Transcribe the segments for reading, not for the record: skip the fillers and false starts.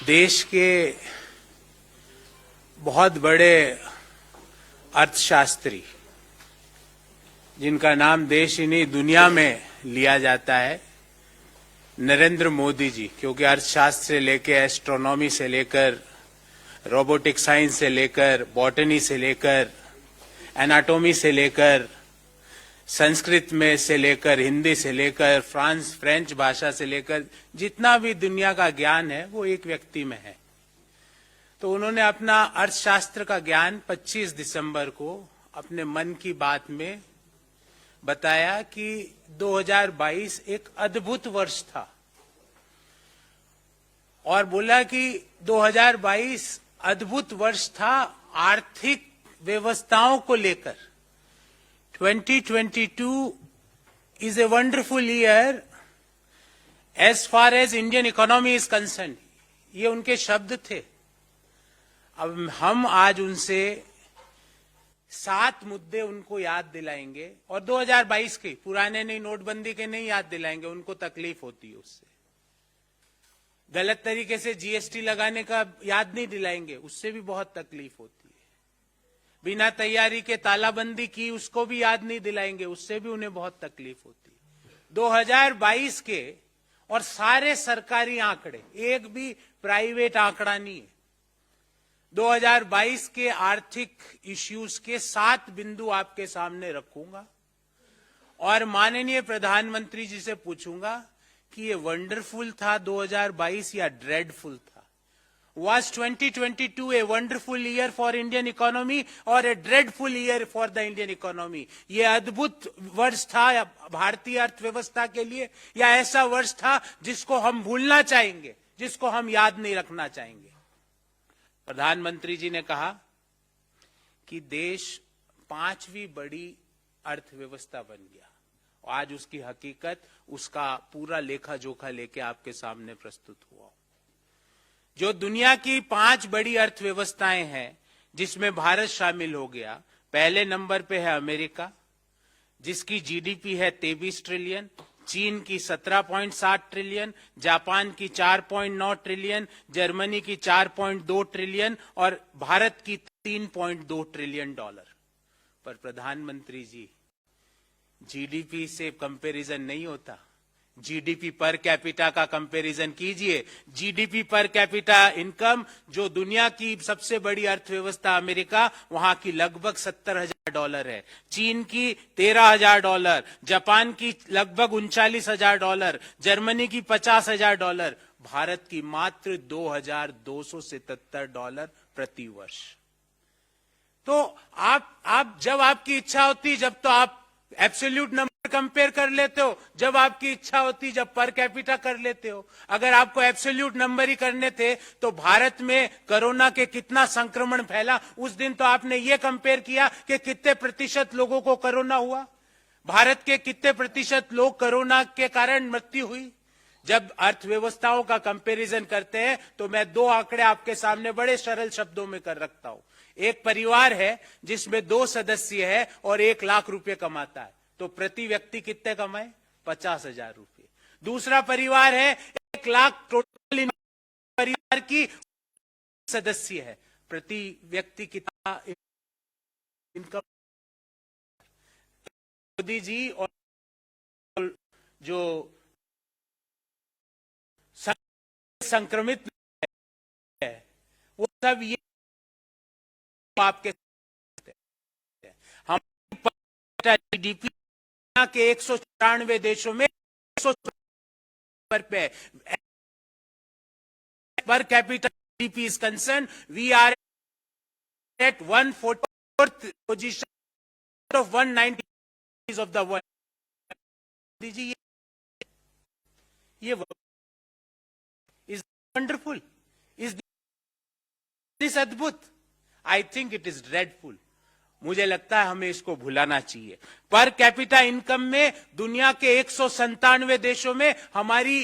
देश के बहुत बड़े अर्थशास्त्री जिनका नाम देश ही नहीं दुनिया में लिया जाता है, नरेंद्र मोदी जी, क्योंकि अर्थशास्त्र से लेकर एस्ट्रोनॉमी से लेकर रोबोटिक साइंस से लेकर बॉटनी से लेकर एनाटॉमी से लेकर संस्कृत में से लेकर हिंदी से लेकर फ्रेंच भाषा से लेकर जितना भी दुनिया का ज्ञान है वो एक व्यक्ति में है। तो उन्होंने अपना अर्थशास्त्र का ज्ञान 25 दिसंबर को अपने मन की बात में बताया कि 2022 एक अद्भुत वर्ष था और बोला कि 2022 अद्भुत वर्ष था आर्थिक व्यवस्थाओं को लेकर। 2022 is a wonderful year as far as Indian economy is concerned. ये उनके शब्द थे। अब हम आज उनसे 7 मुद्दे उनको याद दिलाएंगे और 2022 के पुराने नहीं, नोटबंदी के नहीं याद दिलाएंगे, उनको तकलीफ होती है उससे। गलत तरीके से जीएसटी लगाने का याद नहीं दिलाएंगे, उससे भी बहुत तकलीफ होती है। बिना तैयारी के तालाबंदी की, उसको भी याद नहीं दिलाएंगे, उससे भी उन्हें बहुत तकलीफ होती है। 2022 के और सारे सरकारी आंकड़े, एक भी प्राइवेट आंकड़ा नहीं है। 2022 के आर्थिक इश्यूज के 7 बिंदु आपके सामने रखूंगा और माननीय प्रधानमंत्री जी से पूछूंगा कि ये वंडरफुल था 2022 या ड्रेडफुल था। Was 2022 a wonderful year for Indian economy or a dreadful year for the Indian economy? ये अद्भुत वर्ष था भारतीय अर्थव्यवस्था के लिए या ऐसा वर्ष था जिसको हम भूलना चाहेंगे, जिसको हम याद नहीं रखना चाहेंगे? प्रधानमंत्री जी ने कहा कि देश 5वीं बड़ी अर्थव्यवस्था बन गया और आज उसकी हकीकत, उसका पूरा लेखा जोखा लेके आपके सामने प्रस्तुत हुआ। जो दुनिया की 5 बड़ी अर्थव्यवस्थाएं हैं जिसमें भारत शामिल हो गया, पहले नंबर पे है अमेरिका जिसकी जीडीपी है 23 ट्रिलियन, चीन की 17.7 ट्रिलियन, जापान की 4.9 ट्रिलियन, जर्मनी की 4.2 ट्रिलियन और भारत की 3.2 ट्रिलियन डॉलर। पर प्रधानमंत्री जी, जीडीपी से कंपैरिजन नहीं होता। जीडीपी पर कैपिटा का कंपैरिजन कीजिए। जीडीपी पर कैपिटा इनकम जो दुनिया की सबसे बड़ी अर्थव्यवस्था अमेरिका, वहां की लगभग $70,000 है, चीन की $13,000, जापान की लगभग $39,000, जर्मनी की $50,000, भारत की मात्र $2,277 प्रति वर्ष। तो आप जब आपकी इच्छा होती, जब तो आप एब्सोल्यूट नंबर कंपेयर कर लेते हो, जब आपकी इच्छा होती जब पर कैपिटा कर लेते हो। अगर आपको एब्सोल्यूट नंबर ही करने थे तो भारत में कोरोना के कितना संक्रमण फैला, उस दिन तो आपने ये कंपेयर किया कि कितने प्रतिशत लोगों को कोरोना हुआ, भारत के कितने प्रतिशत लोग कोरोना के कारण मृत्यु हुई। जब अर्थव्यवस्थाओं का कंपैरिजन करते हैं तो मैं 2 आंकड़े आपके सामने बड़े सरल शब्दों में कर रखता हूं। एक परिवार है जिसमें 2 सदस्य है और 1 लाख रुपए कमाता है, तो प्रति व्यक्ति कितने कमाए? 50,000 रुपए। दूसरा परिवार है 1 लाख टोटल परिवार की सदस्य है, प्रति व्यक्ति कितना इनकम? मोदी जी और जो संक्रमित है वो सब ये आपके हम जीडीपी के 194 देशों में per capita GDP is concern, we are at 144th position of 190 of the world. दीजिए ये इज वंडरफुल, इज दिस अद्भुत? I think it is dreadful. मुझे लगता है हमें इसको भुलाना चाहिए। पर कैपिटा इनकम में दुनिया के 197 देशों में हमारी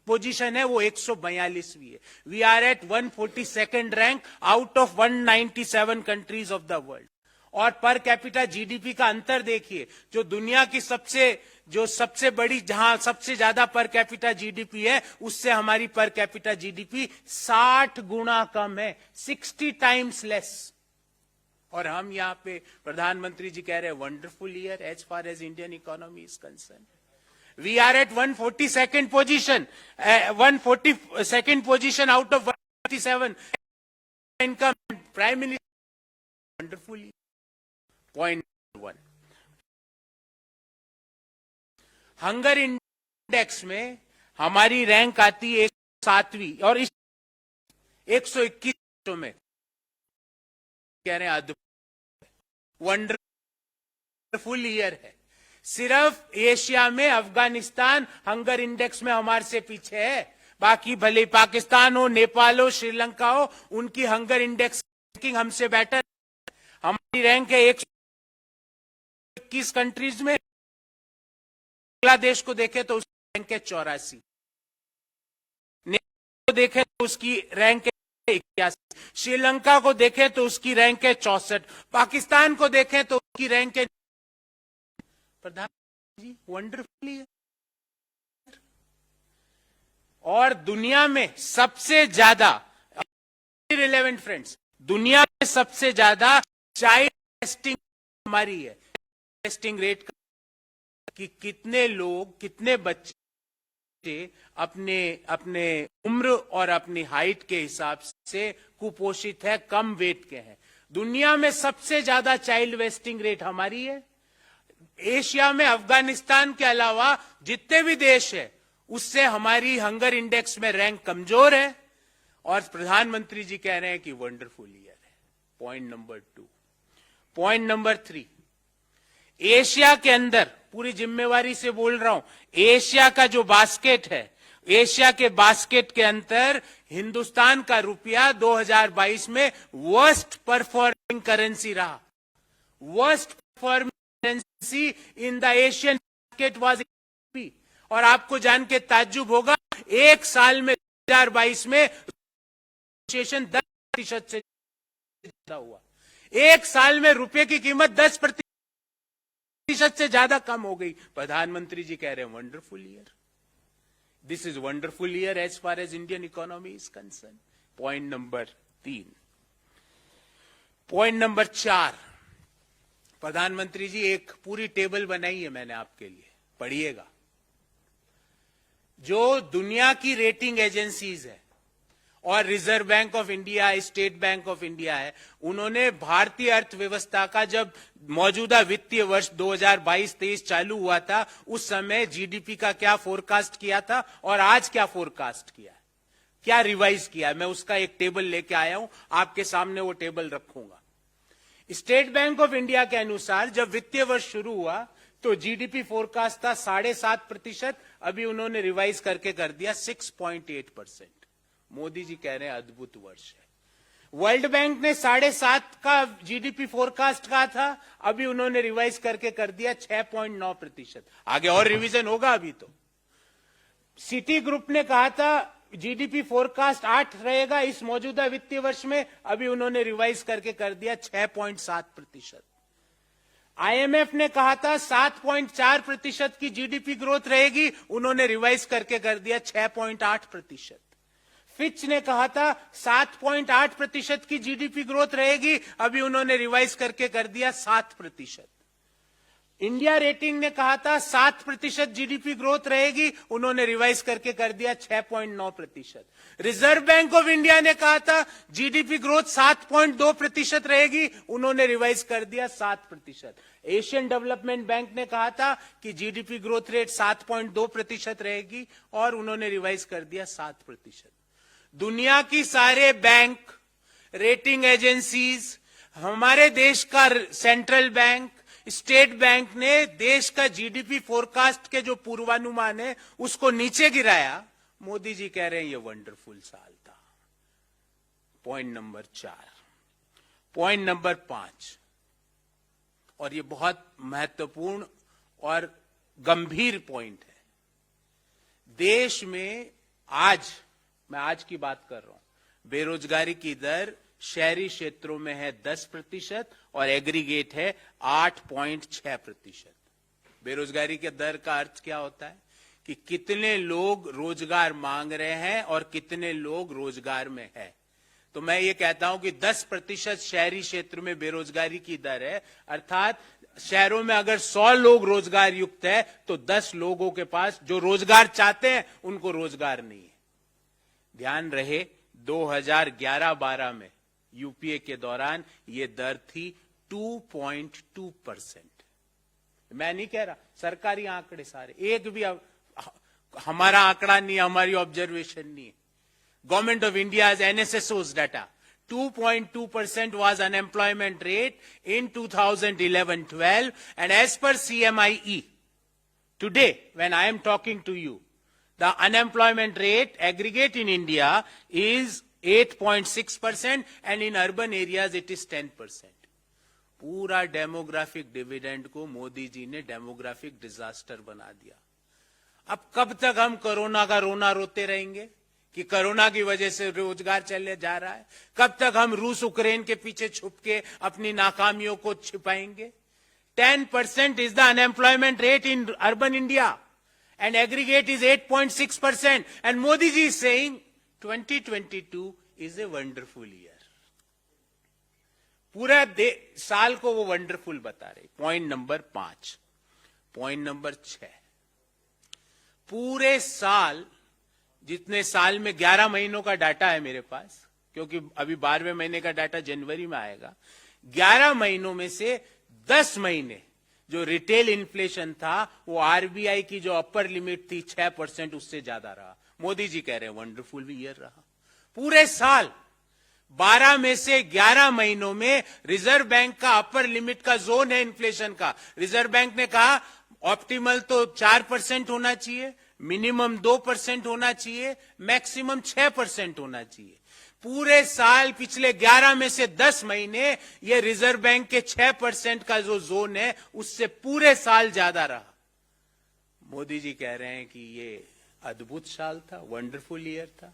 पोजीशन है वो 142वीं है। We are at 142nd rank out of 197 countries of the world. और पर कैपिटा जीडीपी का अंतर देखिए, जो दुनिया की सबसे बड़ी, जहां सबसे ज्यादा पर कैपिटा जीडीपी है, उससे हमारी पर कैपिटा जीडीपी 60 गुना कम है, 60 टाइम्स लेस। और हम यहां पे प्रधानमंत्री जी कह रहे हैं wonderful year as far as Indian economy is concern. We are at 142nd position, 142nd position out of 147 income. Prime minister wonderful. Point 1, hunger index में हमारी रैंक आती है 107वीं और इस 121 में कह रहे हैं वंडरफुल ईयर है। सिर्फ एशिया में अफगानिस्तान हंगर इंडेक्स में हमारे से पीछे है, बाकी भले पाकिस्तान हो, नेपाल हो, श्रीलंका हो, उनकी हंगर इंडेक्स रैंकिंग हमसे बेटर। हमारी रैंक है 121 कंट्रीज में। बांग्लादेश को देखें तो उसकी रैंक है 84, नेपाल को देखें तो उसकी रैंक है 81, श्रीलंका को देखें तो उसकी रैंक है 64, पाकिस्तान को देखें तो उसकी रैंक है। प्रधानमंत्री जी वंडरफुल है। और दुनिया में सबसे ज्यादा, रिलेवेंट फ्रेंड्स, दुनिया में सबसे ज्यादा चाइल्ड टेस्टिंग हमारी है। टेस्टिंग रेट कि कितने लोग, कितने बच्चे अपने उम्र और अपनी हाइट के हिसाब से कुपोषित है, कम वेट के हैं। दुनिया में सबसे ज्यादा चाइल्ड वेस्टिंग रेट हमारी है। एशिया में अफगानिस्तान के अलावा जितने भी देश है, उससे हमारी हंगर इंडेक्स में रैंक कमजोर है। और प्रधानमंत्री जी कह रहे हैं कि वंडरफुल ईयर है। Point number 2। Point number 3, Asia के अंदर, पूरी जिम्मेवारी से बोल रहा हूं, एशिया का जो बास्केट है, एशिया के बास्केट के अंदर हिंदुस्तान का रुपया 2022 में वर्स्ट परफॉर्मिंग करेंसी रहा। Worst performing currency in the Asian basket was. और आपको जान के ताज्जुब होगा, एक साल में 2022 में 10% से ज्यादा हुआ। एक साल में रुपए की कीमत 10% से ज्यादा कम हो गई। प्रधानमंत्री जी कह रहे हैं wonderful year. This is wonderful year as far as Indian economy is concern. Point number 3। Point number 4, प्रधानमंत्री जी एक पूरी टेबल बनाई है मैंने आपके लिए, पढ़िएगा। जो दुनिया की रेटिंग एजेंसीज है और reserve bank of India, state bank of India है, उन्होंने भारतीय अर्थव्यवस्था का, जब मौजूदा वित्तीय वर्ष 2022-23 चालू हुआ था, उस समय जीडीपी का क्या फोरकास्ट किया था और आज क्या फोरकास्ट किया है, क्या रिवाइज किया है। मैं उसका एक टेबल लेके आया हूं, आपके सामने वो टेबल रखूंगा। स्टेट बैंक ऑफ इंडिया के अनुसार जब वित्तीय वर्ष शुरू हुआ तो जीडीपी फोरकास्ट था 7.5%, अभी उन्होंने रिवाइज करके कर दिया 6.8%। मोदी जी कह रहे हैं अद्भुत वर्ष है। वर्ल्ड बैंक ने 7.5 का जीडीपी फोरकास्ट कहा था, अभी उन्होंने रिवाइज करके कर दिया 6.9%। आगे और रिवीजन होगा अभी तो। सिटी ग्रुप ने कहा था जीडीपी फोरकास्ट 8 रहेगा इस मौजूदा वित्तीय वर्ष में, अभी उन्होंने रिवाइज करके कर दिया 6.7%। आईएमएफ ने कहा था 7.4% की जीडीपी ग्रोथ रहेगी, उन्होंने रिवाइज करके कर दिया 6.8%। फिच ने कहा था 7.8% की जीडीपी ग्रोथ रहेगी, अभी उन्होंने रिवाइज करके कर दिया 7%। इंडिया रेटिंग ने कहा था 7% जीडीपी ग्रोथ रहेगी, उन्होंने रिवाइज करके कर दिया 6.9%। रिजर्व बैंक ऑफ इंडिया ने कहा था जीडीपी ग्रोथ 7.2% रहेगी, उन्होंने रिवाइज कर दिया 7%। एशियन डेवलपमेंट बैंक ने कहा था कि जीडीपी ग्रोथ रेट 7.2% रहेगी और उन्होंने रिवाइज कर दिया 7%। दुनिया की सारे बैंक, रेटिंग एजेंसीज, हमारे देश का सेंट्रल बैंक, स्टेट बैंक ने देश का जीडीपी फोरकास्ट के जो पूर्वानुमान है उसको नीचे गिराया। मोदी जी कह रहे हैं ये वंडरफुल साल था। Point number 4। पॉइंट नंबर 5, और ये बहुत महत्वपूर्ण और गंभीर पॉइंट है। देश में आज, मैं आज की बात कर रहा हूं, बेरोजगारी की दर शहरी क्षेत्रों में है 10% और एग्रीगेट है 8.6%। बेरोजगारी के दर का अर्थ क्या होता है कि कितने लोग रोजगार मांग रहे हैं और कितने लोग रोजगार में है। तो मैं ये कहता हूं कि 10% शहरी क्षेत्र में बेरोजगारी की दर है, अर्थात शहरों में अगर 100 लोग रोजगार युक्त है तो 10 लोगों के पास जो रोजगार चाहते हैं उनको रोजगार नहीं है। ध्यान रहे 2011-12 में यूपीए के दौरान ये दर थी 2.2%। मैं नहीं कह रहा, सरकारी आंकड़े सारे, एक भी हमारा आंकड़ा नहीं, हमारी ऑब्जर्वेशन नहीं है। Government of India's NSSO's data, 2.2% was unemployment rate in 2011-12, and as per CMIE, today when I am talking to you, the unemployment rate aggregate in India is 8.6% and in urban areas it is 10%. पूरा demographic dividend को मोदी जी ने demographic disaster बना दिया। अब कब तक हम corona का रोना रोते रहेंगे कि कोरोना की वजह से रोजगार चले जा रहा है? कब तक हम रूस यूक्रेन के पीछे छुप के अपनी नाकामियों को छिपाएंगे? 10% is the unemployment rate in urban India and aggregate is 8.6%, and Modi ji is saying 2022 is a wonderful year. पूरा साल को वो वंडरफुल बता रहे। Point number 5। पॉइंट नंबर 6, पूरे साल, जितने साल में 11 महीनों का डाटा है मेरे पास, क्योंकि अभी 12वें महीने का डाटा जनवरी में आएगा, 11 महीनों में से 10 महीने जो रिटेल इन्फ्लेशन था वो आरबीआई की जो अपर लिमिट थी 6%, उससे ज्यादा रहा। मोदी जी कह रहे हैं वंडरफुल ईयर रहा। पूरे साल 12 में से 11 महीनों में रिजर्व बैंक का अपर लिमिट का जोन है इन्फ्लेशन का। रिजर्व बैंक ने कहा ऑप्टिमल तो 4% होना चाहिए, मिनिमम 2% होना चाहिए, मैक्सिमम 6% होना चाहिए। पूरे साल पिछले 11 में से 10 महीने ये रिजर्व बैंक के 6% का जो जोन है उससे पूरे साल ज्यादा रहा। मोदी जी कह रहे हैं कि ये अद्भुत साल था, वंडरफुल ईयर था।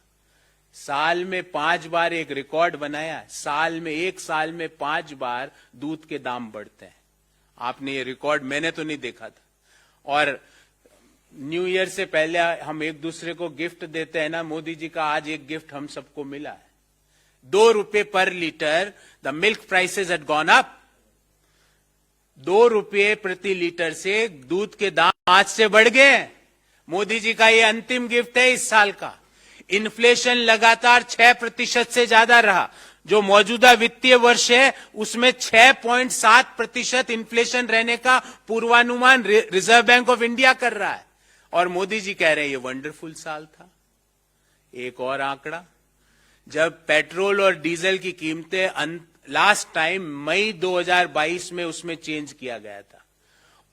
साल में 5 बार एक रिकॉर्ड बनाया, एक साल में 5 बार दूध के दाम बढ़ते हैं। आपने ये रिकॉर्ड, मैंने तो नहीं देखा था। और न्यू ईयर से पहले हम एक दूसरे को गिफ्ट देते हैं ना, मोदी जी का आज एक गिफ्ट हम सबको मिला है। 2 रुपए पर litre, the milk prices had gone up. 2 रुपए प्रति लीटर से दूध के दाम 5 से बढ़ गए। मोदी जी का ये अंतिम गिफ्ट है इस साल का। इन्फ्लेशन लगातार 6% से ज्यादा रहा। जो मौजूदा वित्तीय वर्ष है उसमें 6.7% इन्फ्लेशन रहने का पूर्वानुमान रिजर्व बैंक ऑफ इंडिया कर रहा है, और मोदी जी कह रहे हैं ये वंडरफुल साल था। एक और आंकड़ा, जब पेट्रोल और डीजल की कीमतें लास्ट टाइम मई 2022 में उसमें चेंज किया गया था,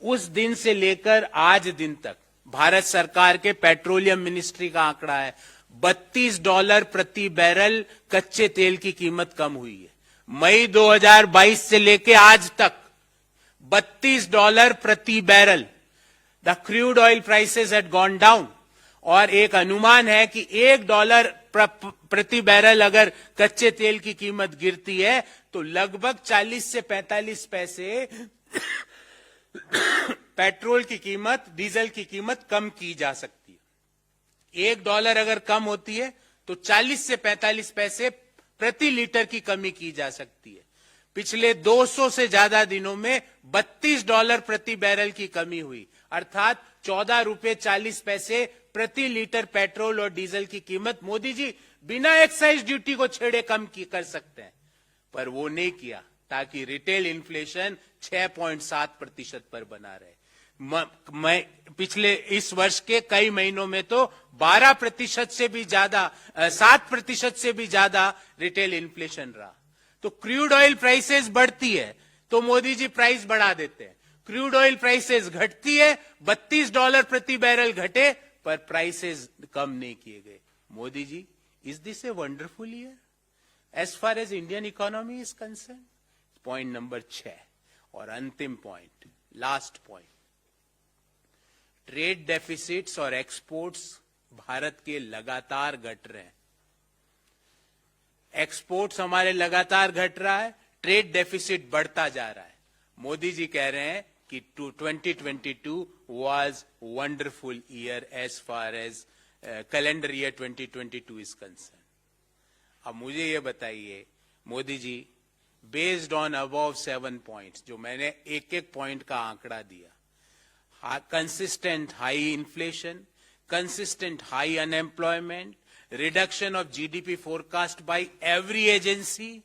उस दिन से लेकर आज दिन तक भारत सरकार के पेट्रोलियम मिनिस्ट्री का आंकड़ा है $32 प्रति बैरल कच्चे तेल की कीमत कम हुई है। मई 2022 से लेकर आज तक $32 प्रति barrel. The crude oil prices had gone down, और एक अनुमान है कि $1 प्रति बैरल अगर कच्चे तेल की कीमत गिरती है तो लगभग 40 से 45 पैसे पेट्रोल की कीमत, डीजल की कीमत कम की जा सकती है। $1 अगर कम होती है तो 40 से 45 पैसे प्रति लीटर की कमी की जा सकती है। पिछले 200 से ज्यादा दिनों में $32 प्रति बैरल की कमी हुई, अर्थात ₹14.40 प्रति लीटर पेट्रोल और डीजल की कीमत मोदी जी बिना एक्साइज ड्यूटी को छेड़े कम कर सकते हैं, पर वो नहीं किया ताकि रिटेल इन्फ्लेशन 6.7% पर बना रहे। पिछले इस वर्ष के कई महीनों में तो 12% से भी ज्यादा, 7% से भी ज्यादा रिटेल इन्फ्लेशन रहा। तो क्रूड ऑयल प्राइसेस बढ़ती है तो मोदी जी प्राइस बढ़ा देते हैं, क्रूड ऑयल प्राइसेस घटती है, $32 प्रति बैरल घटे पर प्राइसेस कम नहीं किए गए। Modi ji, is this a wonderful year as far as Indian economy is concern? Point number 6 और अंतिम point, last point, trade deficits और एक्सपोर्ट्स भारत के लगातार घट रहे हैं। एक्सपोर्ट्स हमारे लगातार घट रहा है, ट्रेड डेफिसिट बढ़ता जा रहा है। मोदी जी कह रहे हैं कि 2022 was wonderful year as far as calendar year 2022 is concerned. अब मुझे ये बताइए Modi ji, based on above 7 points, जो मैंने एक एक पॉइंट का आंकड़ा दिया, consistent high inflation, consistent high unemployment, reduction of GDP forecast by every agency.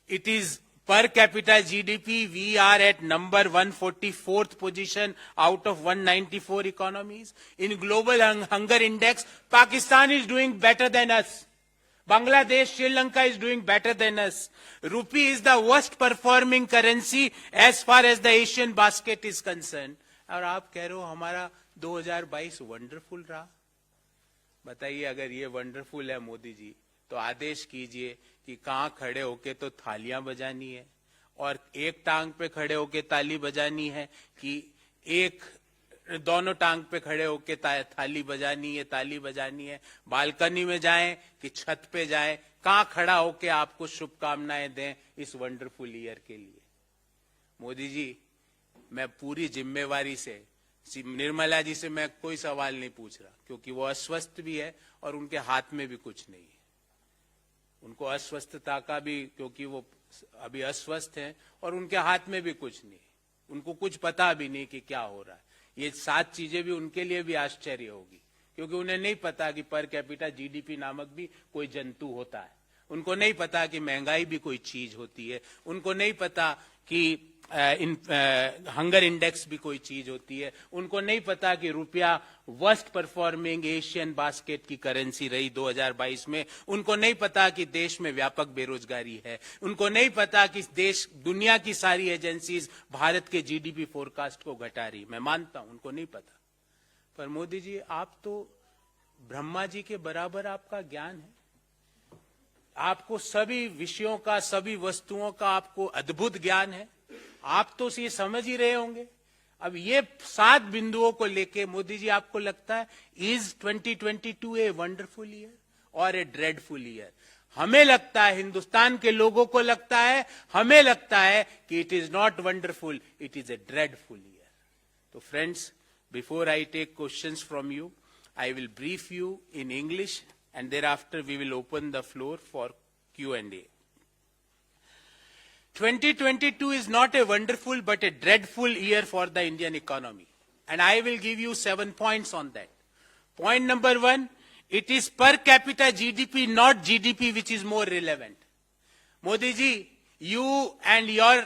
It is per capita GDP, we are at number 144th position out of 194 economies. In global hunger index, Pakistan is doing better than us. Bangladesh, Sri Lanka is doing better than us. Rupee is the worst performing currency as far as the Asian basket is concerned. और आप कह रहे हो हमारा 2022 wonderful रहा। बताइए, अगर ये वंडरफुल है मोदी जी, तो आदेश कीजिए कि कहां खड़े होके तो थालियां बजानी है, और एक टांग पे खड़े होके ताली बजानी है, कि दोनों टांग पे खड़े होके थाली बजानी है, ताली बजानी है, बालकनी में जाएं कि छत पे जाएं, कहां खड़ा होके आपको शुभकामनाएं दें इस वंडरफुल ईयर के लिए। मोदी जी, मैं पूरी जिम्मेवारी से निर्मला जी से मैं कोई सवाल नहीं पूछ रहा, क्योंकि वो अस्वस्थ भी है और उनके हाथ में भी कुछ नहीं है। उनको अस्वस्थता का भी, क्योंकि वो अभी अस्वस्थ हैं और उनके हाथ में भी कुछ नहीं, उनको कुछ पता भी नहीं कि क्या हो रहा है। ये 7 चीजें भी उनके लिए भी आश्चर्य होगी, क्योंकि उन्हें नहीं पता कि पर कैपिटा जीडीपी नामक भी कोई जंतु होता है। उनको नहीं पता कि महंगाई भी कोई चीज होती है। उनको नहीं पता कि हंगर इंडेक्स भी कोई चीज होती है। उनको नहीं पता कि रुपया वर्स्ट परफॉर्मिंग एशियन बास्केट की करेंसी रही 2022 में। उनको नहीं पता कि देश में व्यापक बेरोजगारी है। उनको नहीं पता कि दुनिया की सारी एजेंसीज भारत के जीडीपी फोरकास्ट को घटा रही। मैं मानता हूं उनको नहीं पता, पर मोदी जी, आप तो ब्रह्मा जी के बराबर आपका ज्ञान है। आपको सभी विषयों का, सभी वस्तुओं का आपको अद्भुत ज्ञान है। आप तो ये समझ ही रहे होंगे। अब ये 7 बिंदुओं को लेके मोदी जी, आपको लगता है इज 2022 ए वंडरफुल ईयर और ए ड्रेडफुल ईयर? हमें लगता है, हिंदुस्तान के लोगों को लगता है, हमें लगता है कि it is not wonderful, it is a dreadful year. तो friends, before I take questions from you, I will brief you in English, and thereafter we will open the floor for Q&A. 2022 is not a wonderful but a dreadful year for the Indian economy. And I will give you 7 points on that. Point number 1, it is per capita GDP, not GDP, which is more relevant. Modi ji, you and your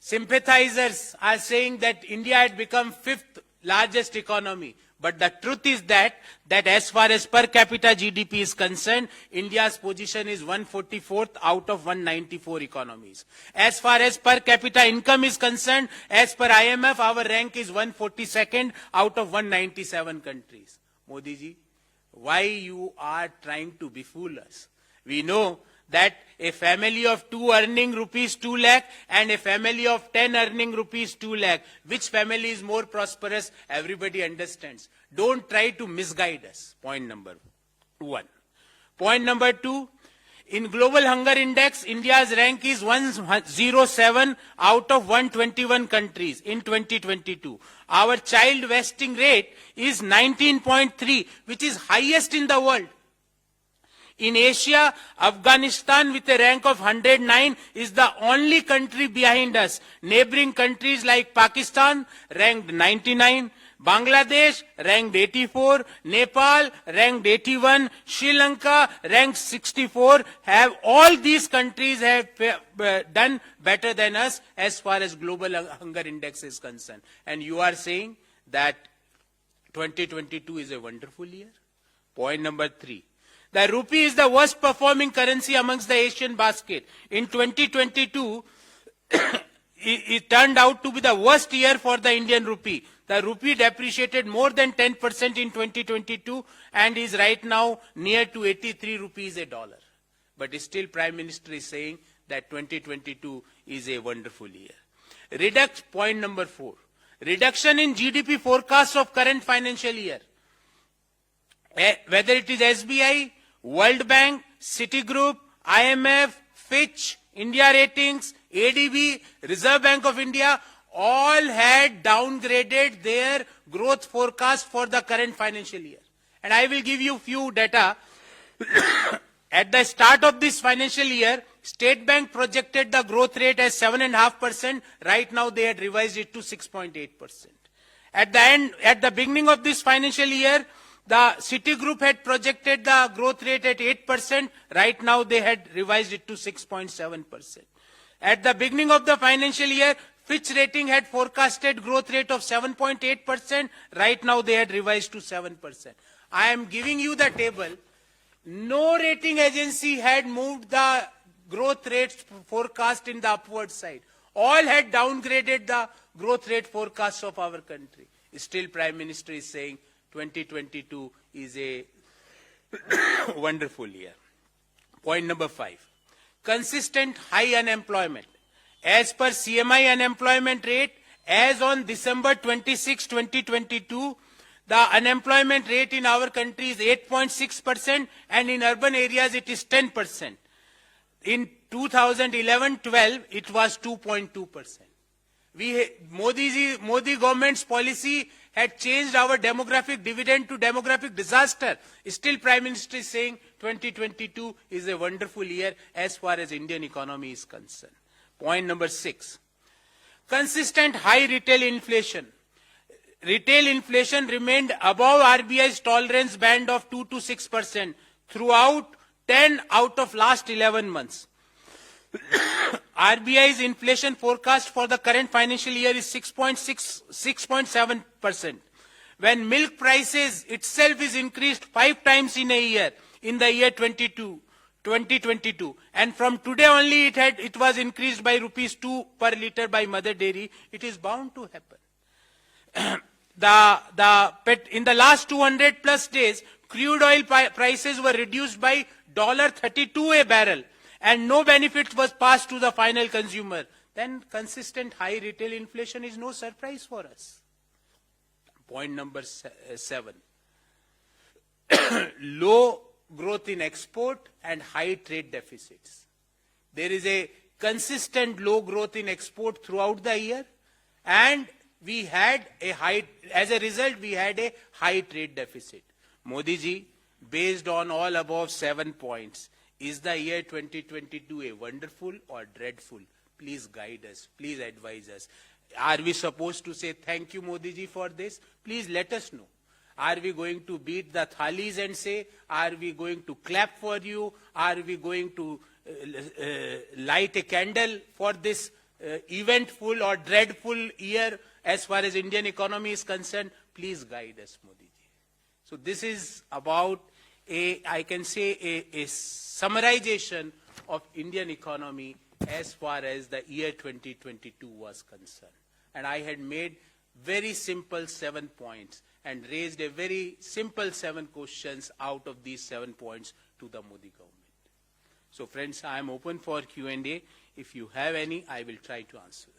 sympathizers are saying that India had become 5th largest economy. But the truth is that as far as per capita GDP is concerned, India's position is 144th out of 194 economies. As far as per capita income is concerned, as per IMF, our rank is 142nd out of 197 countries. Modi ji, why you are trying to befool us? We know that a family of 2 earning rupees 2 lakh and a family of 10 earning rupees 2 lakh, which family is more prosperous? Everybody understands. Don't try to misguide us. Point number 1. Point number 2, in global hunger index, India's rank is 107 out of 121 countries in 2022. Our child wasting rate is 19.3, which is highest in the world. In Asia, Afghanistan with a rank of 109 is the only country behind us. Neighboring countries like Pakistan ranked 99, Bangladesh ranked 84, Nepal ranked 81, Sri Lanka ranked 64. All these countries have done better than us as far as global hunger index is concerned. And you are saying that 2022 is a wonderful year? Point number 3. The rupee is the worst performing currency amongst the Asian basket. In 2022, it turned out to be the worst year for the Indian rupee. The rupee depreciated more than 10% in 2022 and is right now near to 83 rupees a dollar. But still Prime Minister is saying that 2022 is a wonderful year. Point number 4. Reduction in GDP forecast of current financial year. Whether it is SBI, World Bank, Citigroup, IMF, Fitch, India Ratings, ADB, Reserve Bank of India, all had downgraded their growth forecast for the current financial year. And I will give you few data. At the start of this financial year, State Bank projected the growth rate as 7.5%. Right now they had revised it to 6.8%. At the beginning of this financial year, the Citigroup had projected the growth rate at 8%. Right now they had revised it to 6.7%. At the beginning of the financial year, Fitch Rating had forecasted growth rate of 7.8%. Right now they had revised to 7%. I am giving you the table. No rating agency had moved the growth rate forecast in the upward side. All had downgraded the growth rate forecast of our country. Still Prime Minister is saying 2022 is a wonderful year. Point number 5. Consistent high unemployment. As per CMI unemployment rate, as on December 26, 2022, the unemployment rate in our country is 8.6% and in urban areas it is 10%. In 2011-12, it was 2.2%. Modi government's policy had changed our demographic dividend to demographic disaster. Still Prime Minister is saying 2022 is a wonderful year as far as Indian economy is concerned. Point number 6. Consistent high retail inflation. Retail inflation remained above RBI's tolerance band of 2 to 6% throughout 10 out of last 11 months. RBI's inflation forecast for the current financial year is 6.7%. When milk prices itself is increased 5 times in a year, in the year 2022, and from today only it was increased by rupees 2 per litre by Mother Dairy, it is bound to happen. In the last 200 plus days, crude oil prices were reduced by $32 a barrel, and no benefit was passed to the final consumer. Then consistent high retail inflation is no surprise for us. Point number 7. Low growth in export and high trade deficits. There is a consistent low growth in export throughout the year, and as a result, we had a high trade deficit. Modi ji, based on all above 7 points, is the year 2022 a wonderful or dreadful? Please guide us. Please advise us. Are we supposed to say thank you, Modi ji, for this? Please let us know. Are we going to beat the thalis and say, are we going to clap for you? Are we going to light a candle for this eventful or dreadful year as far as Indian economy is concerned? Please guide us, Modi ji. So this is about I can say a summarization of Indian economy as far as the year 2022 was concerned. And I had made very simple 7 points and raised a very simple 7 questions out of these 7 points to the Modi government. So friends, I am open for Q&A. If you have any, I will try to answer.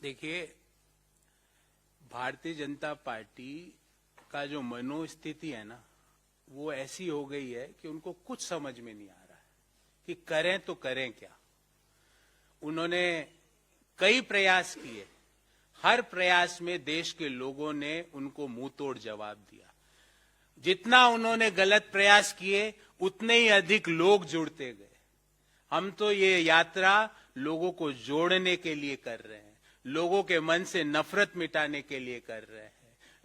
देखिए, Bharatiya Janata party का जो मनोस्थिति है ना, वो ऐसी हो गई है कि उनको कुछ समझ में नहीं आ रहा है कि करें तो करें क्या। उन्होंने कई प्रयास किए, हर प्रयास में देश के लोगों ने उनको मुंह तोड़ जवाब दिया। जितना उन्होंने गलत प्रयास किए, उतने ही अधिक लोग जुड़ते गए। हम तो ये यात्रा लोगों को जोड़ने के लिए कर रहे हैं, लोगों के मन से नफरत मिटाने के लिए कर रहे हैं,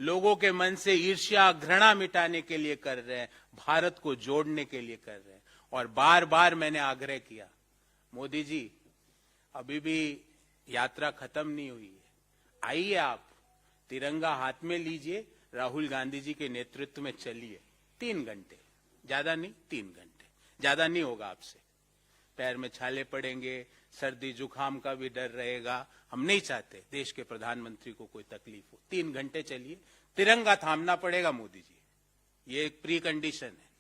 लोगों के मन से ईर्ष्या घृणा मिटाने के लिए कर रहे हैं, भारत को जोड़ने के लिए कर रहे हैं। और बार बार मैंने आग्रह किया, मोदी जी अभी भी यात्रा खत्म नहीं हुई है, आइए आप तिरंगा हाथ में लीजिए, राहुल गांधी जी के नेतृत्व में चलिए। 3 घंटे, ज्यादा नहीं, 3 घंटे। ज्यादा नहीं होगा आपसे। पैर में छाले पड़ेंगे, सर्दी जुकाम का भी डर रहेगा। हम नहीं चाहते देश के प्रधानमंत्री को कोई तकलीफ हो। 3 घंटे चलिए, तिरंगा थामना पड़ेगा मोदी जी, ये एक प्री कंडीशन है।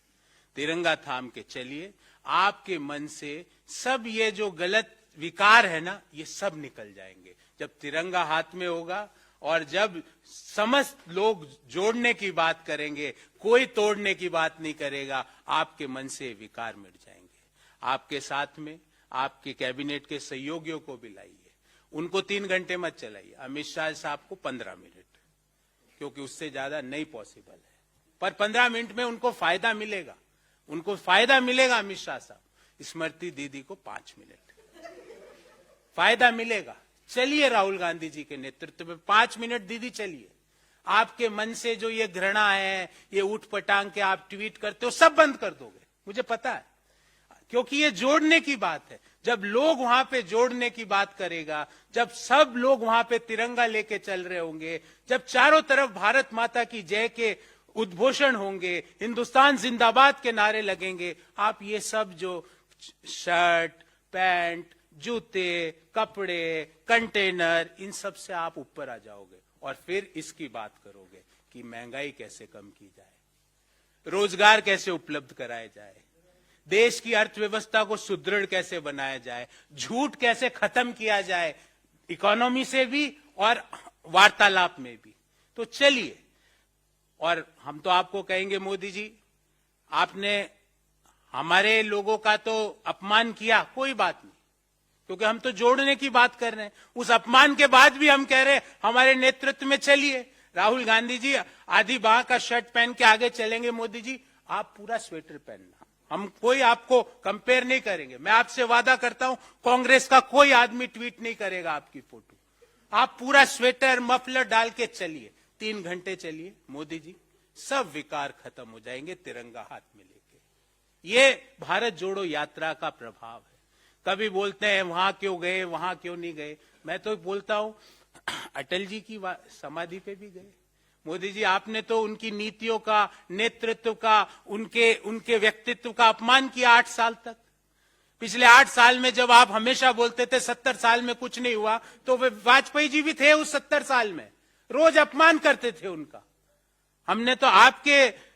तिरंगा थाम के चलिए, आपके मन से सब ये जो गलत विकार है ना, ये सब निकल जाएंगे जब तिरंगा हाथ में होगा। और जब समस्त लोग जोड़ने की बात करेंगे, कोई तोड़ने की बात नहीं करेगा, आपके मन से विकार मिट जाएंगे। आपके साथ में आपके कैबिनेट के सहयोगियों को भी लाइए, उनको 3 घंटे मत चलाइए। अमित शाह साहब को 15 मिनट, क्योंकि उससे ज्यादा नहीं पॉसिबल है, पर 15 मिनट में उनको फायदा मिलेगा, उनको फायदा मिलेगा। अमित शाह साहब, स्मृति दीदी को 5 मिनट फायदा मिलेगा। चलिए राहुल गांधी जी के नेतृत्व में 5 मिनट दीदी चलिए। आपके मन से जो ये घृणा है, ये उठ पटांग के आप ट्वीट करते हो, सब बंद कर दोगे, मुझे पता है, क्योंकि ये जोड़ने की बात है। जब लोग वहां पे जोड़ने की बात करेगा, जब सब लोग वहां पे तिरंगा लेके चल रहे होंगे, जब चारों तरफ भारत माता की जय के उद्घोषण होंगे, हिंदुस्तान जिंदाबाद के नारे लगेंगे, आप ये सब जो शर्ट, पैंट, जूते, कपड़े, कंटेनर, इन सब से आप ऊपर आ जाओगे और फिर इसकी बात करोगे कि महंगाई कैसे कम की जाए, रोजगार कैसे उपलब्ध कराया जाए, देश की अर्थव्यवस्था को सुदृढ़ कैसे बनाया जाए, झूठ कैसे खत्म किया जाए, इकोनॉमी से भी और वार्तालाप में भी। तो चलिए, और हम तो आपको कहेंगे मोदी जी, आपने हमारे लोगों का तो अपमान किया, कोई बात नहीं, क्योंकि हम तो जोड़ने की बात कर रहे हैं। उस अपमान के बाद भी हम कह रहे हैं हमारे नेतृत्व में चलिए। राहुल गांधी जी आधी बाह का शर्ट पहन के आगे चलेंगे, मोदी जी आप पूरा स्वेटर पहनना, हम कोई आपको कंपेयर नहीं करेंगे। मैं आपसे वादा करता हूं, कांग्रेस का कोई आदमी ट्वीट नहीं करेगा आपकी फोटो। आप पूरा स्वेटर मफलर डाल के चलिए, 3 घंटे चलिए मोदी जी, सब विकार खत्म हो जाएंगे तिरंगा हाथ में लेके। ये भारत जोड़ो यात्रा का प्रभाव है। कभी बोलते हैं वहां क्यों गए, वहां क्यों नहीं गए। मैं तो बोलता हूं अटल जी की समाधि पे भी गए। मोदी जी आपने तो उनकी नीतियों का, नेतृत्व का, उनके व्यक्तित्व का अपमान किया 8 साल तक। पिछले 8 साल में जब आप हमेशा बोलते थे 70 साल में कुछ नहीं हुआ, तो वे वाजपेयी जी भी थे उस 70 साल में, रोज अपमान करते थे उनका। हमने तो आपके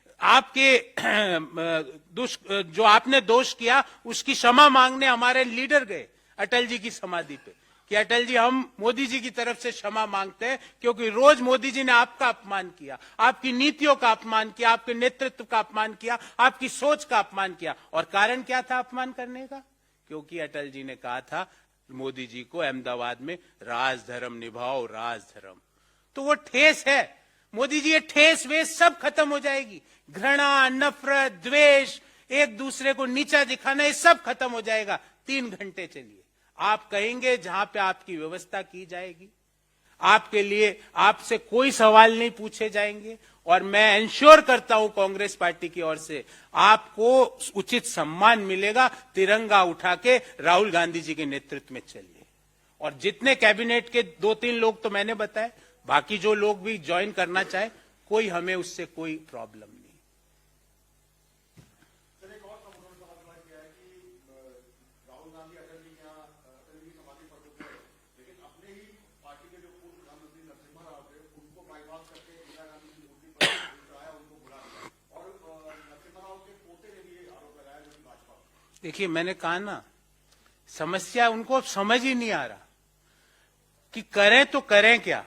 जो आपने दोष किया उसकी क्षमा मांगने हमारे लीडर गए अटल जी की समाधि पे कि अटल जी हम मोदी जी की तरफ से क्षमा मांगते हैं, क्योंकि रोज मोदी जी ने आपका अपमान किया, आपकी नीतियों का अपमान किया, आपके नेतृत्व का अपमान किया, आपकी सोच का अपमान किया। और कारण क्या था अपमान करने का? क्योंकि अटल जी ने कहा था मोदी जी को अहमदाबाद में राजधर्म निभाओ, राजधर्म। तो वो ठेस है मोदी जी, ये ठेस वेस सब खत्म हो जाएगी। घृणा, नफरत, द्वेष, एक दूसरे को नीचा दिखाना, ये सब खत्म हो जाएगा। 3 घंटे चलिए, आप कहेंगे जहां पे आपकी व्यवस्था की जाएगी, आपके लिए आपसे कोई सवाल नहीं पूछे जाएंगे। और मैं इंश्योर करता हूं कांग्रेस पार्टी की ओर से आपको उचित सम्मान मिलेगा। तिरंगा उठा के राहुल गांधी जी के नेतृत्व में चलिए। और जितने कैबिनेट के 2-3 लोग तो मैंने बताए, बाकी जो लोग भी ज्वाइन करना चाहे, कोई हमें उससे कोई प्रॉब्लम नहीं। सर एक और सवाल किया है कि राहुल गांधी अटल जी की समाधि पर रुक गए, लेकिन अपने ही पार्टी के जो पूर्व प्रधानमंत्री नरसिम्हा राव थे उनको बाईपास करके इंदिरा गांधी की मूर्ति पर उठाया, उनको बुला लिया। और नरसिम्हा राव के पोते ने भी आरोप लगाया जो कि भाजपा। देखिए मैंने कहा ना, समस्या उनको समझ ही नहीं आ रहा कि करें तो करें क्या।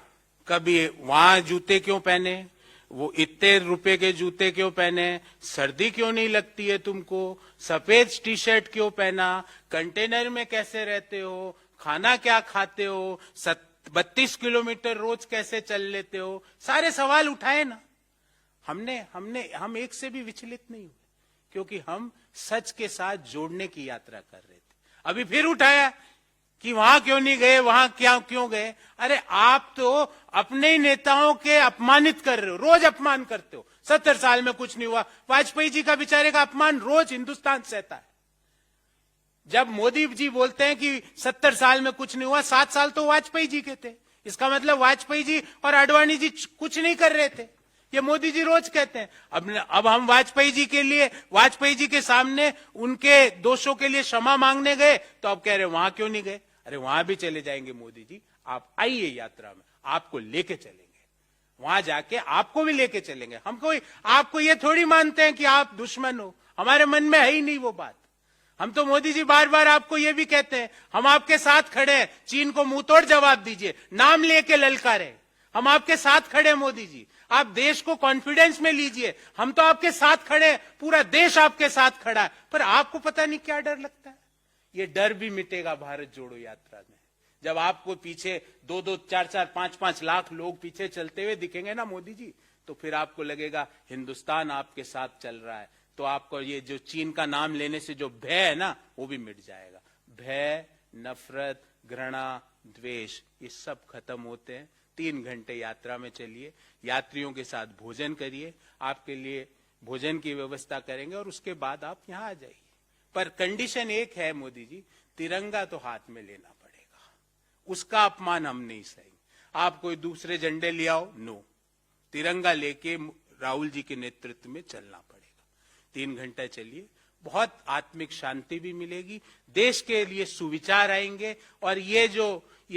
कभी वहां जूते क्यों पहने, वो इतने रुपए के जूते क्यों पहने, सर्दी क्यों नहीं लगती है तुमको, सफेद टी शर्ट क्यों पहना, कंटेनर में कैसे रहते हो, खाना क्या खाते हो, 32 किलोमीटर रोज कैसे चल लेते हो, सारे सवाल उठाए ना। हम एक से भी विचलित नहीं हुए, क्योंकि हम सच के साथ जोड़ने की यात्रा कर रहे थे। अभी फिर उठाया कि वहां क्यों नहीं गए, वहां क्यों गए। अरे आप तो अपने ही नेताओं के अपमानित कर रहे हो, रोज अपमान करते हो। 70 साल में कुछ नहीं हुआ, वाजपेयी जी का बेचारे का अपमान रोज हिंदुस्तान सहता है। जब मोदी जी बोलते हैं कि 70 साल में कुछ नहीं हुआ, 7 साल तो वाजपेयी जी के थे। इसका मतलब वाजपेयी जी और आडवाणी जी कुछ नहीं कर रहे थे। ये मोदी जी रोज कहते हैं। अब हम वाजपेयी जी के लिए, वाजपेयी जी के सामने उनके दोषों के लिए क्षमा मांगने गए, तो अब कह रहे वहां क्यों नहीं गए? अरे वहां भी चले जाएंगे मोदी जी, आप आइए यात्रा में, आपको लेके चलेंगे, वहां जाके आपको भी लेके चलेंगे। हम कोई आपको ये थोड़ी मानते हैं कि आप दुश्मन हो, हमारे मन में है ही नहीं वो बात। हम तो मोदी जी बार बार आपको ये भी कहते हैं, हम आपके साथ खड़े हैं, चीन को मुंह तोड़ जवाब दीजिए, नाम लेके ललकारे, हम आपके साथ खड़े हैं मोदी जी, आप देश को कॉन्फिडेंस में लीजिए, हम तो आपके साथ खड़े हैं, पूरा देश आपके साथ खड़ा है। पर आपको पता नहीं क्या डर लगता है। ये डर भी मिटेगा भारत जोड़ो यात्रा में। जब आपको पीछे 2-2, 4-4, 5-5 लाख लोग पीछे चलते हुए दिखेंगे ना मोदी जी, तो फिर आपको लगेगा हिंदुस्तान आपके साथ चल रहा है। तो आपको ये जो चीन का नाम लेने से जो भय है ना, वो भी मिट जाएगा। भय, नफरत, घृणा, द्वेष, ये सब खत्म होते हैं। 3 घंटे यात्रा में चलिए, यात्रियों के साथ भोजन करिए, आपके लिए भोजन की व्यवस्था करेंगे और उसके बाद आप यहां आ जाइए। पर कंडीशन एक है मोदी जी, तिरंगा तो हाथ में लेना पड़ेगा, उसका अपमान हम नहीं सहेंगे। आप कोई दूसरे झंडे ले आओ, नो, तिरंगा लेके राहुल जी के नेतृत्व में चलना पड़ेगा। 3 घंटा चलिए, बहुत आत्मिक शांति भी मिलेगी, देश के लिए सुविचार आएंगे। और ये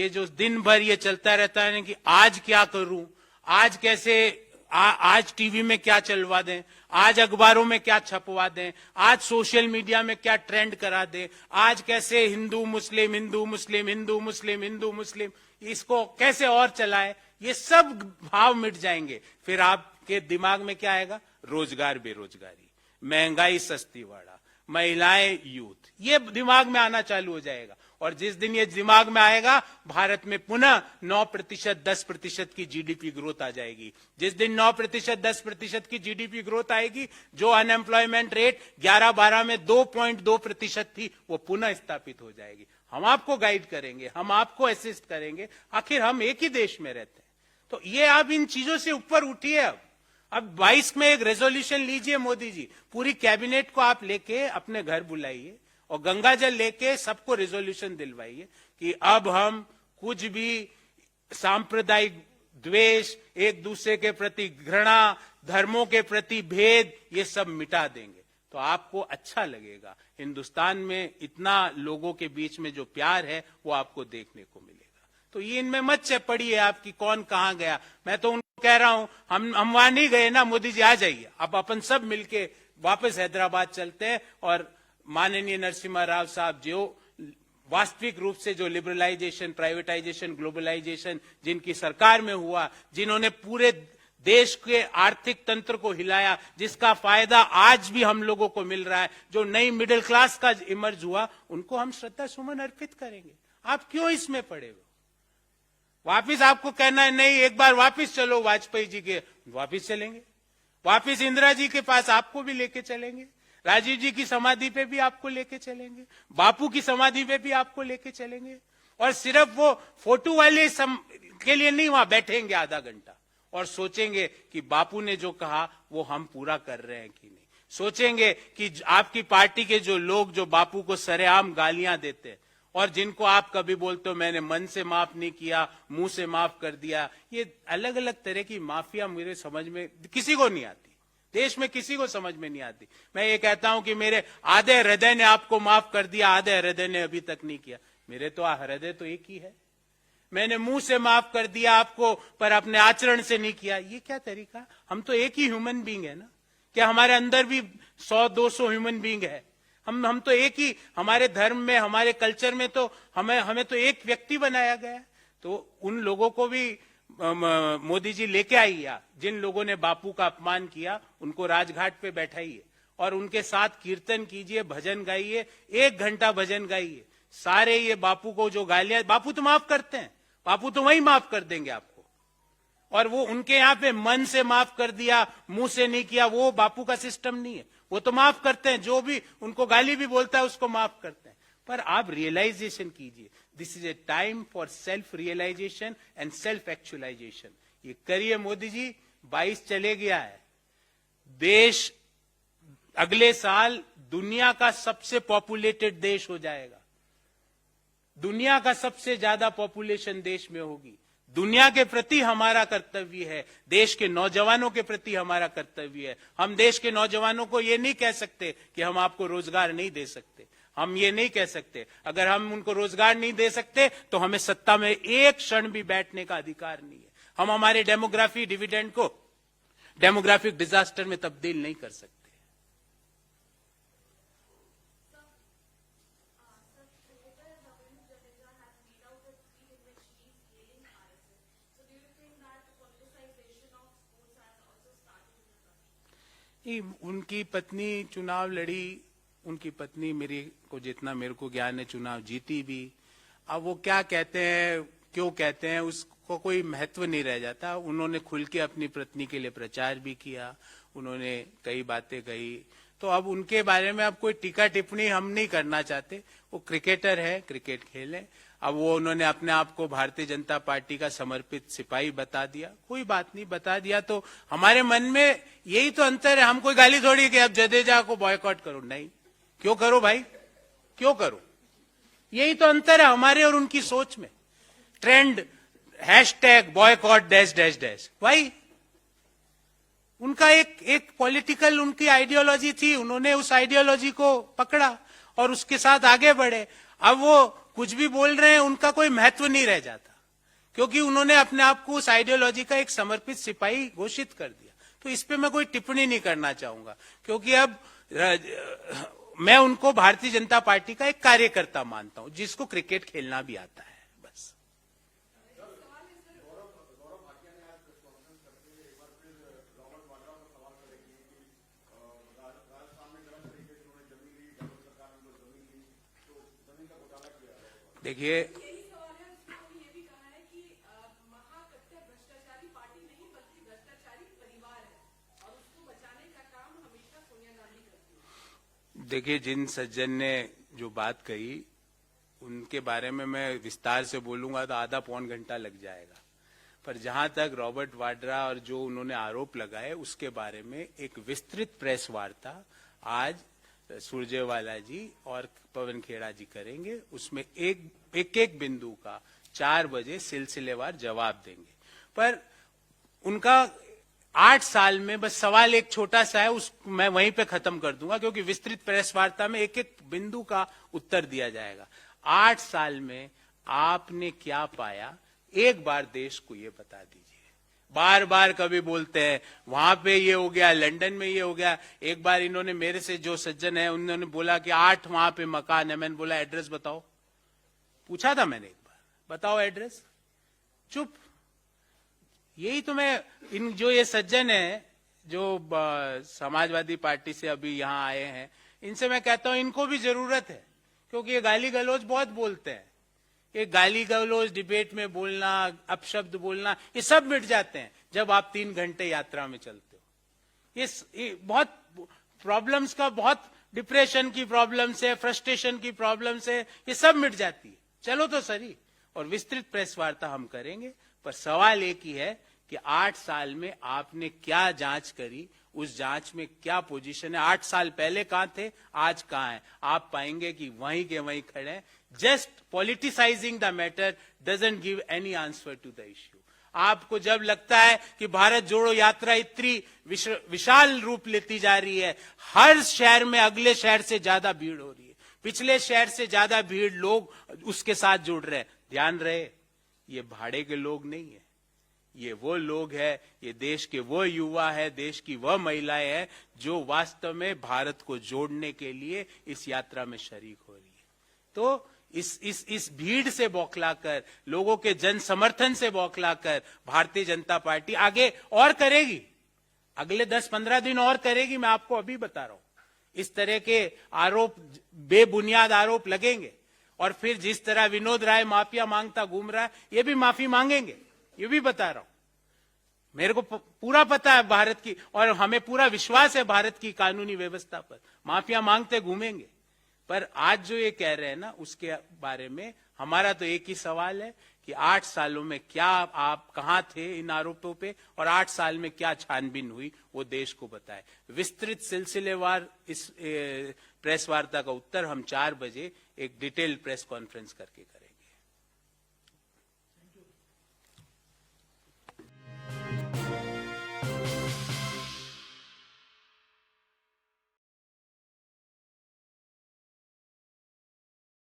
जो दिन भर ये चलता रहता है ना कि आज क्या करूं, आज कैसे, आज टीवी में क्या चलवा दें, आज अखबारों में क्या छपवा दें, आज सोशल मीडिया में क्या ट्रेंड करा दें, आज कैसे हिंदू मुस्लिम, हिंदू मुस्लिम, हिंदू मुस्लिम, हिंदू मुस्लिम, इसको कैसे और चलाए, ये सब भाव मिट जाएंगे। फिर आपके दिमाग में क्या आएगा? रोजगार, बेरोजगारी, महंगाई, सस्ती वाड़ा, महिलाएं, यूथ, ये दिमाग में आना चालू हो जाएगा। और जिस दिन ये दिमाग में आएगा, भारत में पुनः 9%, 10% की जीडीपी ग्रोथ आ जाएगी। जिस दिन 9%, 10% की जीडीपी ग्रोथ आएगी, जो अनएम्प्लॉयमेंट रेट 11-12 में 2.2% थी, वो पुनः स्थापित हो जाएगी। हम आपको गाइड करेंगे, हम आपको असिस्ट करेंगे, आखिर हम एक ही देश में रहते हैं। तो ये आप इन चीजों से ऊपर उठिए। अब 22 में एक रेजोल्यूशन लीजिए मोदी जी, पूरी कैबिनेट को आप लेके अपने घर बुलाइए और गंगा जल लेके सबको रेजोल्यूशन दिलवाइए कि अब हम कुछ भी सांप्रदायिक द्वेष, एक दूसरे के प्रति घृणा, धर्मों के प्रति भेद, ये सब मिटा देंगे। तो आपको अच्छा लगेगा। हिंदुस्तान में इतना लोगों के बीच में जो प्यार है, वो आपको देखने को मिलेगा। तो ये इनमें मत से पड़ी है आपकी कौन कहां गया। मैं तो उनको कह रहा हूं, हम वहां नहीं गए ना, मोदी जी आ जाइए, अब अपन सब मिलके वापस हैदराबाद चलते हैं। और माननीय नरसिम्हा राव साहब जो वास्तविक रूप से जो लिबरलाइजेशन, प्राइवेटाइजेशन, ग्लोबलाइजेशन जिनकी सरकार में हुआ, जिन्होंने पूरे देश के आर्थिक तंत्र को हिलाया, जिसका फायदा आज भी हम लोगों को मिल रहा है, जो नई मिडिल क्लास का इमर्ज हुआ, उनको हम श्रद्धा सुमन अर्पित करेंगे। आप क्यों इसमें पड़े हो? वापिस आपको कहना है नहीं, एक बार वापिस चलो वाजपेयी जी के, वापिस चलेंगे। वापिस इंदिरा जी के पास आपको भी लेके चलेंगे, राजीव जी की समाधि पे भी आपको लेके चलेंगे, बापू की समाधि पे भी आपको लेके चलेंगे। और सिर्फ वो फोटो वाले के लिए नहीं, वहां बैठेंगे आधा घंटा और सोचेंगे कि बापू ने जो कहा वो हम पूरा कर रहे हैं कि नहीं। सोचेंगे कि आपकी पार्टी के जो लोग जो बापू को सरेआम गालियां देते हैं और जिनको आप कभी बोलते हो मैंने मन से माफ नहीं किया, मुंह से माफ कर दिया, ये अलग अलग तरह की माफिया मेरे समझ में किसी को नहीं आती, देश में किसी को समझ में नहीं आती। मैं ये कहता हूं कि मेरे आधे हृदय ने आपको माफ कर दिया, आधे हृदय ने अभी तक नहीं किया। मेरे तो हृदय तो एक ही है। मैंने मुंह से माफ कर दिया आपको, पर अपने आचरण से नहीं किया, ये क्या तरीका? हम तो एक ही ह्यूमन बीइंग है ना, क्या हमारे अंदर भी 100-200 ह्यूमन बीइंग है? हम तो एक ही, हमारे धर्म में, हमारे कल्चर में तो हमें तो एक व्यक्ति बनाया गया है। तो उन लोगों को भी मोदी जी लेके आइए। जिन लोगों ने बापू का अपमान किया उनको राजघाट पे बैठाइए और उनके साथ कीर्तन कीजिए, भजन गाइए, 1 घंटा भजन गाइए। सारे ये बापू को जो गालियां, बापू तो माफ करते हैं, बापू तो वही माफ कर देंगे आपको। और वो उनके यहाँ पे मन से माफ कर दिया, मुंह से नहीं किया, वो बापू का सिस्टम नहीं है। वो तो माफ करते हैं, जो भी उनको गाली भी बोलता है उसको माफ करते हैं। पर आप रियलाइजेशन कीजिए, this is a time for self realization and self actualization. ये करिए मोदी जी। 22 चले गया है, देश अगले साल दुनिया का सबसे पॉपुलेटेड देश हो जाएगा। दुनिया का सबसे ज्यादा पॉपुलेशन देश में होगी। दुनिया के प्रति हमारा कर्तव्य है, देश के नौजवानों के प्रति हमारा कर्तव्य है। हम देश के नौजवानों को ये नहीं कह सकते कि हम आपको रोजगार नहीं दे सकते, हम ये नहीं कह सकते। अगर हम उनको रोजगार नहीं दे सकते तो हमें सत्ता में एक क्षण भी बैठने का अधिकार नहीं है। हम हमारे डेमोग्राफी डिविडेंड को डेमोग्राफिक डिजास्टर में तब्दील नहीं कर सकते। उनकी पत्नी चुनाव लड़ी, उनकी पत्नी मेरी को जितना मेरे को ज्ञान है चुनाव जीती भी। अब वो क्या कहते हैं, क्यों कहते हैं, उसको कोई महत्व नहीं रह जाता। उन्होंने खुल के अपनी पत्नी के लिए प्रचार भी किया, उन्होंने कई बातें कही। तो अब उनके बारे में अब कोई टीका टिप्पणी हम नहीं करना चाहते। वो क्रिकेटर है, क्रिकेट खेले। अब वो उन्होंने अपने आप को भारतीय जनता पार्टी का समर्पित सिपाही बता दिया, कोई बात नहीं, बता दिया। तो हमारे मन में यही तो अंतर है। हम कोई गाली थोड़ी कि अब जडेजा को बॉयकॉट करो, नहीं। क्यों करो भाई, क्यों करो? यही तो अंतर है हमारे और उनकी सोच में। Trend hashtag boycott dash dash dash, भाई उनका एक पॉलिटिकल उनकी आइडियोलॉजी थी, उन्होंने उस आइडियोलॉजी को पकड़ा और उसके साथ आगे बढ़े। अब वो कुछ भी बोल रहे हैं, उनका कोई महत्व नहीं रह जाता, क्योंकि उन्होंने अपने आप को उस आइडियोलॉजी का एक समर्पित सिपाही घोषित कर दिया। तो इस पे मैं कोई टिप्पणी नहीं करना चाहूंगा, क्योंकि अब मैं उनको भारतीय जनता पार्टी का एक कार्यकर्ता मानता हूं, जिसको क्रिकेट खेलना भी आता है। बस देखिए, देखिए जिन सज्जन ने जो बात कही उनके बारे में मैं विस्तार से बोलूंगा तो आधा पौन घंटा लग जाएगा। पर जहां तक रॉबर्ट वाड्रा और जो उन्होंने आरोप लगाए उसके बारे में एक विस्तृत प्रेस वार्ता आज सुरजेवाला जी और पवन खेड़ा जी करेंगे। उसमें एक बिंदु का 4 बजे सिलसिलेवार जवाब देंगे। पर उनका 8 साल में बस सवाल एक छोटा सा है, उस मैं वहीं पे खत्म कर दूंगा, क्योंकि विस्तृत प्रेस वार्ता में एक बिंदु का उत्तर दिया जाएगा। 8 साल में आपने क्या पाया, एक बार देश को ये बता दीजिए। बार बार कभी बोलते हैं वहां पे ये हो गया, लंदन में ये हो गया। एक बार इन्होंने मेरे से जो सज्जन है उन्होंने बोला कि 8 वहां पे मकान है। मैंने बोला एड्रेस बताओ, पूछा था मैंने एक बार, बताओ एड्रेस, चुप। यही तो मैं इन जो ये सज्जन है जो समाजवादी पार्टी से अभी यहां आए हैं, इनसे मैं कहता हूं इनको भी जरूरत है, क्योंकि ये गाली गलौज बहुत बोलते हैं। ये गाली गलौज, डिबेट में बोलना, अपशब्द बोलना, ये सब मिट जाते हैं जब आप 3 घंटे यात्रा में चलते हो। ये बहुत प्रॉब्लम्स का, बहुत डिप्रेशन की प्रॉब्लम्स है, फ्रस्ट्रेशन की प्रॉब्लम्स है, ये सब मिट जाती है। चलो तो सही, और विस्तृत प्रेस वार्ता हम करेंगे। पर सवाल एक ही है कि 8 साल में आपने क्या जांच करी, उस जांच में क्या पोजीशन है। 8 साल पहले कहां थे, आज कहां है? आप पाएंगे कि वहीं के वहीं खड़े हैं। Just politicising the matter doesn't give any answer to the issue. आपको जब लगता है कि भारत जोड़ो यात्रा इतनी विशाल रूप लेती जा रही है, हर शहर में अगले शहर से ज्यादा भीड़ हो रही है, पिछले शहर से ज्यादा भीड़ लोग उसके साथ जुड़ रहे हैं। ध्यान रहे, ये भाड़े के लोग नहीं है, ये वो लोग हैं, ये देश के वो युवा है, देश की वह महिलाएं हैं जो वास्तव में भारत को जोड़ने के लिए इस यात्रा में शरीक हो रही है। तो इस भीड़ से बौखलाकर, लोगों के जन समर्थन से बौखलाकर भारतीय जनता पार्टी आगे और करेगी, अगले 10-15 दिन और करेगी। मैं आपको अभी बता रहा हूं, इस तरह के आरोप, बेबुनियाद आरोप लगेंगे, और फिर जिस तरह विनोद राय माफिया मांगता घूम रहा है, ये भी माफी मांगेंगे, ये भी बता रहा हूं। मेरे को पूरा पता है भारत की, और हमें पूरा विश्वास है भारत की कानूनी व्यवस्था पर। माफिया मांगते घूमेंगे, पर आज जो ये कह रहे हैं ना, उसके बारे में हमारा तो एक ही सवाल है कि 8 सालों में क्या आप कहां थे इन आरोपों पे, और 8 साल में क्या छानबीन हुई, वो देश को बताए। विस्तृत सिलसिलेवार इस प्रेस वार्ता का उत्तर हम 4 बजे एक डिटेल्ड प्रेस कॉन्फ्रेंस करके करें।